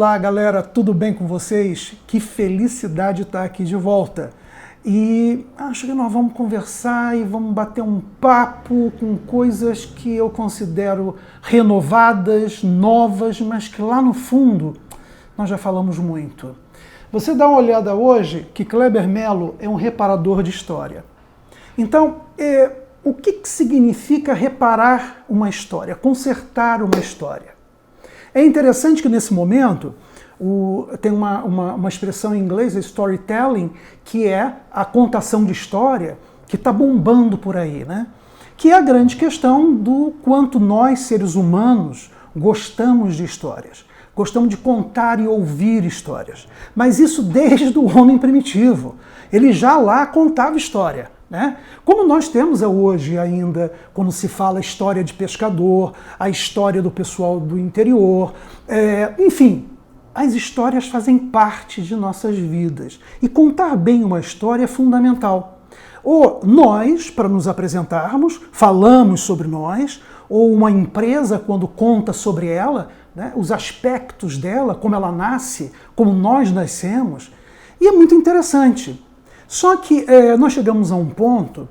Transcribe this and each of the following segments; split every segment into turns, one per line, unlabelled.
Olá, galera, tudo bem com vocês? Que felicidade estar aqui de volta. E acho que nós vamos conversar e vamos bater um papo com coisas que eu considero renovadas, novas, mas que lá no fundo nós já falamos muito. Você dá uma olhada hoje que Kleber Melo é um reparador de história. Então, o que significa reparar uma história, consertar uma história? É interessante que nesse momento tem uma expressão em inglês, storytelling, que é a contação de história, que está bombando por aí, né? Que é a grande questão do quanto nós, seres humanos, gostamos de histórias. Gostamos de contar e ouvir histórias. Mas isso desde o homem primitivo. Ele já lá contava história, né? Como nós temos hoje ainda, quando se fala história de pescador, a história do pessoal do interior, enfim, as histórias fazem parte de nossas vidas. E contar bem uma história é fundamental. Ou nós, para nos apresentarmos, falamos sobre nós, ou uma empresa, quando conta sobre ela, né, os aspectos dela, como ela nasce, como nós nascemos. E é muito interessante. Só que nós chegamos a um ponto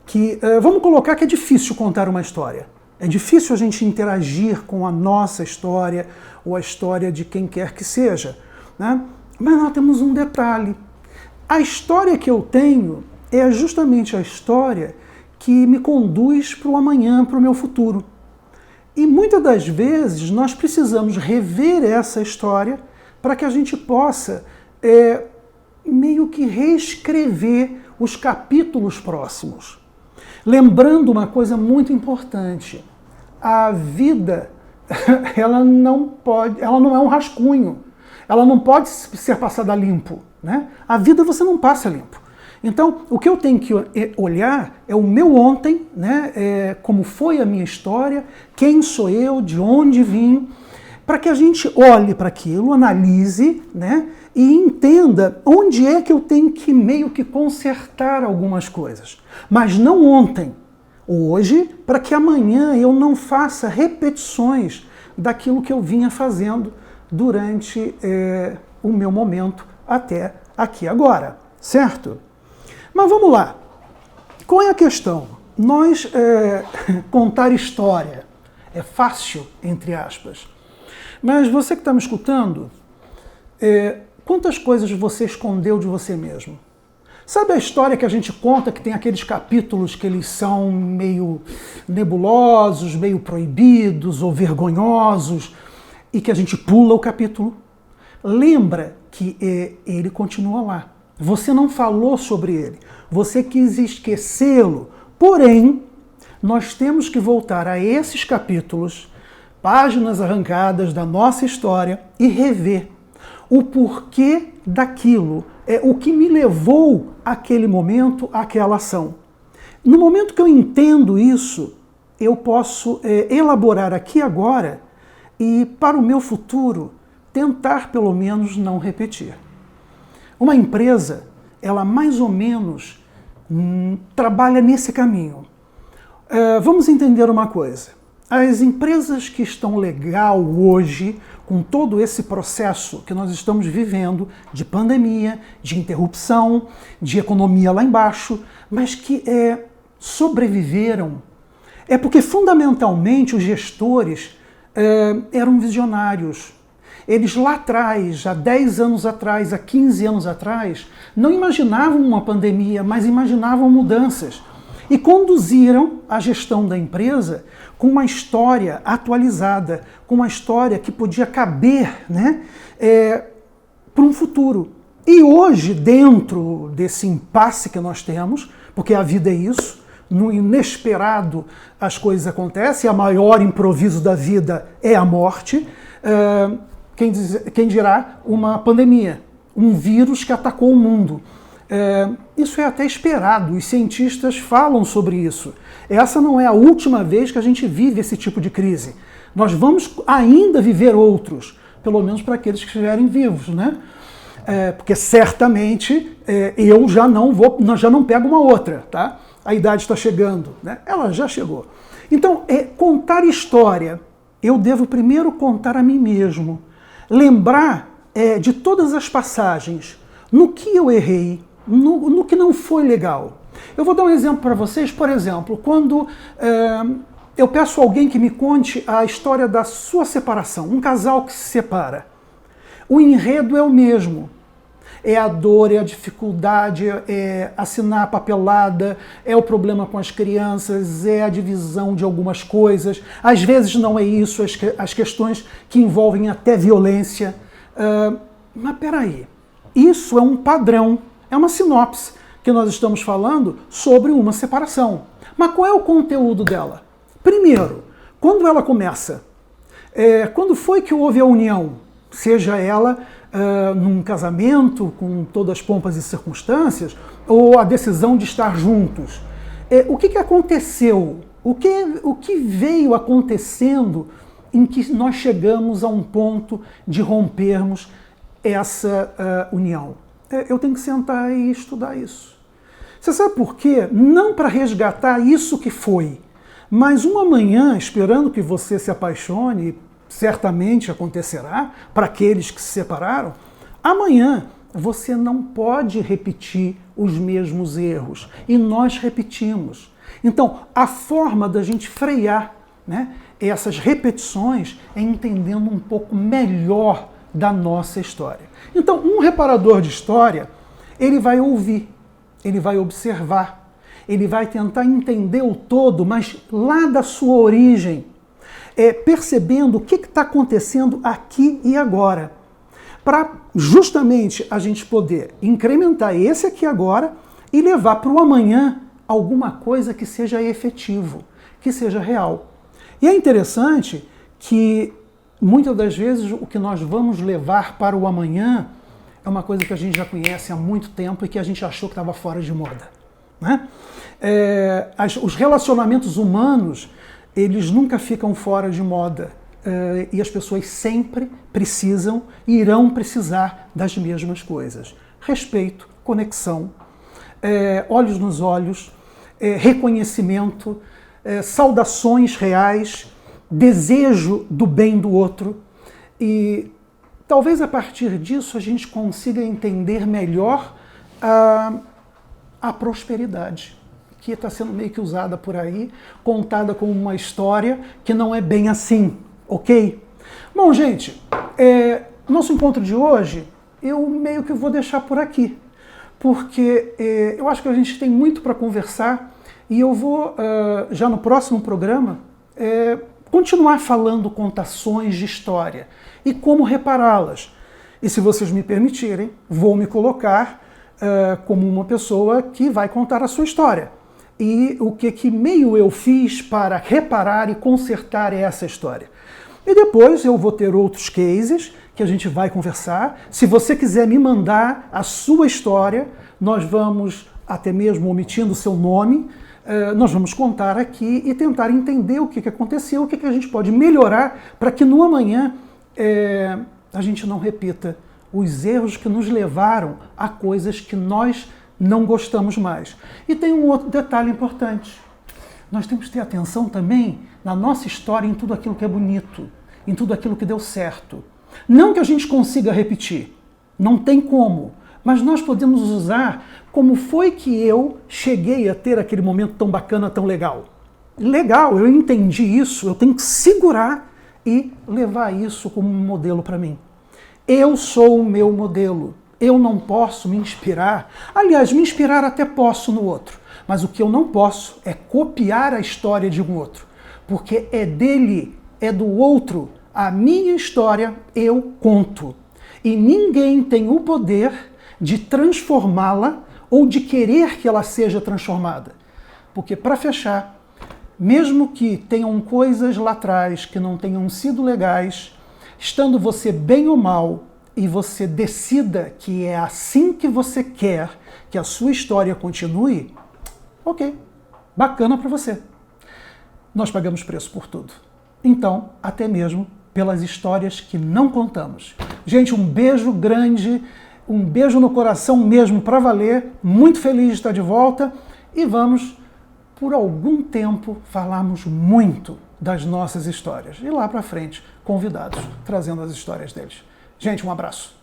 que, vamos colocar que é difícil contar uma história. É difícil a gente interagir com a nossa história ou a história de quem quer que seja, né? Mas nós temos um detalhe. A história que eu tenho é justamente a história que me conduz para o amanhã, para o meu futuro. E muitas das vezes nós precisamos rever essa história para que a gente possa meio que reescrever os capítulos próximos. Lembrando uma coisa muito importante, a vida ela não é um rascunho, ela não pode ser passada limpo, né? A vida você não passa limpo. Então, o que eu tenho que olhar é o meu ontem, né? Como foi a minha história, quem sou eu, de onde vim, para que a gente olhe para aquilo, analise, né? E entenda onde é que eu tenho que meio que consertar algumas coisas. Mas não ontem, hoje, para que amanhã eu não faça repetições daquilo que eu vinha fazendo durante o meu momento até aqui agora, certo? Mas vamos lá. Qual é a questão? Nós contar história é fácil, entre aspas. Mas você que está me escutando, quantas coisas você escondeu de você mesmo? Sabe a história que a gente conta que tem aqueles capítulos que eles são meio nebulosos, meio proibidos ou vergonhosos e que a gente pula o capítulo? Lembra que ele continua lá. Você não falou sobre ele. Você quis esquecê-lo. Porém, nós temos que voltar a esses capítulos, páginas arrancadas da nossa história e rever o porquê daquilo, o que me levou àquele momento, àquela ação. No momento que eu entendo isso, eu posso elaborar aqui agora e, para o meu futuro, tentar pelo menos não repetir. Uma empresa, ela mais ou menos trabalha nesse caminho. Vamos entender uma coisa. As empresas que estão legal hoje, com todo esse processo que nós estamos vivendo, de pandemia, de interrupção, de economia lá embaixo, mas que sobreviveram, é porque fundamentalmente os gestores eram visionários. Eles lá atrás, há 10 anos atrás, há 15 anos atrás, não imaginavam uma pandemia, mas imaginavam mudanças. E conduziram a gestão da empresa com uma história atualizada, com uma história que podia caber, né, para um futuro. E hoje, dentro desse impasse que nós temos, porque a vida é isso, no inesperado as coisas acontecem, a maior improviso da vida é a morte, quem dirá uma pandemia, um vírus que atacou o mundo. Isso é até esperado, os cientistas falam sobre isso. Essa não é a última vez que a gente vive esse tipo de crise. Nós vamos ainda viver outros, pelo menos para aqueles que estiverem vivos, né? Porque certamente eu já não pego uma outra, tá? A idade está chegando, né? Ela já chegou. Então, contar história, eu devo primeiro contar a mim mesmo. lembrar de todas as passagens, no que eu errei, no que não foi legal. Eu vou dar um exemplo para vocês, por exemplo, quando eu peço a alguém que me conte a história da sua separação, um casal que se separa. O enredo é o mesmo. É a dor, é a dificuldade, é assinar a papelada, é o problema com as crianças, é a divisão de algumas coisas. Às vezes não é isso, as questões que envolvem até violência. Mas peraí, isso é um padrão, é uma sinopse que nós estamos falando sobre uma separação. Mas qual é o conteúdo dela? Primeiro, quando ela começa? Quando foi que houve a união? Seja ela num casamento, com todas as pompas e circunstâncias, ou a decisão de estar juntos. O que aconteceu? O que veio acontecendo em que nós chegamos a um ponto de rompermos essa união? Eu tenho que sentar e estudar isso. Você sabe por quê? Não para resgatar isso que foi, mas uma manhã, esperando que você se apaixone, certamente acontecerá para aqueles que se separaram, amanhã você não pode repetir os mesmos erros. E nós repetimos. Então, a forma da gente frear, né, essas repetições é entendendo um pouco melhor da nossa história. Então, um reparador de história, ele vai ouvir, ele vai observar, ele vai tentar entender o todo, mas lá da sua origem, percebendo o que está acontecendo aqui e agora, para justamente a gente poder incrementar esse aqui agora e levar para o amanhã alguma coisa que seja efetivo, que seja real. E é interessante que muitas das vezes o que nós vamos levar para o amanhã é uma coisa que a gente já conhece há muito tempo e que a gente achou que estava fora de moda, né? Os relacionamentos humanos, eles nunca ficam fora de moda e as pessoas sempre precisam e irão precisar das mesmas coisas. Respeito, conexão, olhos nos olhos, reconhecimento, saudações reais, desejo do bem do outro. E talvez a partir disso a gente consiga entender melhor a prosperidade, que está sendo meio que usada por aí, contada como uma história que não é bem assim, ok? Bom, gente, nosso encontro de hoje, eu meio que vou deixar por aqui, porque eu acho que a gente tem muito para conversar e eu vou, já no próximo programa, continuar falando contações de história e como repará-las. E se vocês me permitirem, vou me colocar como uma pessoa que vai contar a sua história. E o que meio eu fiz para reparar e consertar essa história. E depois eu vou ter outros cases que a gente vai conversar. Se você quiser me mandar a sua história, nós vamos, até mesmo omitindo o seu nome, nós vamos contar aqui e tentar entender o que aconteceu, o que a gente pode melhorar para que no amanhã a gente não repita os erros que nos levaram a coisas que nós não gostamos mais. E tem um outro detalhe importante. Nós temos que ter atenção também na nossa história, em tudo aquilo que é bonito, em tudo aquilo que deu certo. Não que a gente consiga repetir, não tem como, mas nós podemos usar como foi que eu cheguei a ter aquele momento tão bacana, tão legal. Legal, eu entendi isso, eu tenho que segurar e levar isso como um modelo para mim. Eu sou o meu modelo. Eu não posso me inspirar. Aliás, me inspirar até posso no outro. Mas o que eu não posso é copiar a história de um outro. Porque é dele, é do outro. A minha história eu conto. E ninguém tem o poder de transformá-la ou de querer que ela seja transformada. Porque, para fechar, mesmo que tenham coisas lá atrás que não tenham sido legais, estando você bem ou mal, e você decida que é assim que você quer que a sua história continue, ok, bacana para você. Nós pagamos preço por tudo. Então, até mesmo pelas histórias que não contamos. Gente, um beijo grande, um beijo no coração mesmo para valer, muito feliz de estar de volta e vamos, por algum tempo, falarmos muito das nossas histórias. E lá para frente, convidados, trazendo as histórias deles. Gente, um abraço.